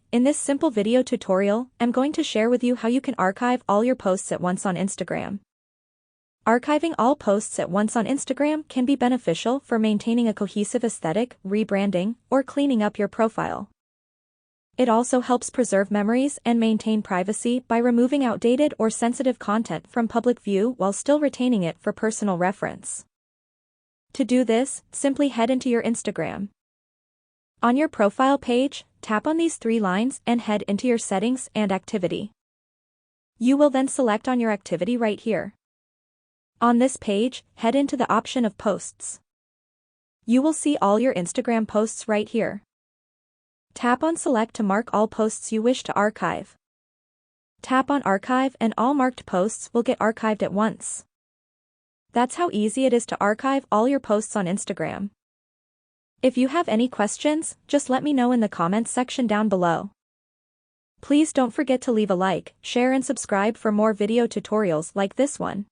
In this simple video tutorial, I'm going to share with you how you can archive all your posts at once on Instagram. Archiving all posts at once on Instagram can be beneficial for maintaining a cohesive aesthetic, rebranding, or cleaning up your profile. It also helps preserve memories and maintain privacy by removing outdated or sensitive content from public view while still retaining it for personal reference. To do this, simply head into your Instagram. On your profile page, tap on these three lines and head into your settings and activity. You will then select on your activity right here. On this page, head into the option of posts. You will see all your Instagram posts right here. Tap on select to mark all posts you wish to archive. Tap on archive and all marked posts will get archived at once. That's how easy it is to archive all your posts on Instagram. If you have any questions, just let me know in the comments section down below. Please don't forget to leave a like, share and subscribe for more video tutorials like this one.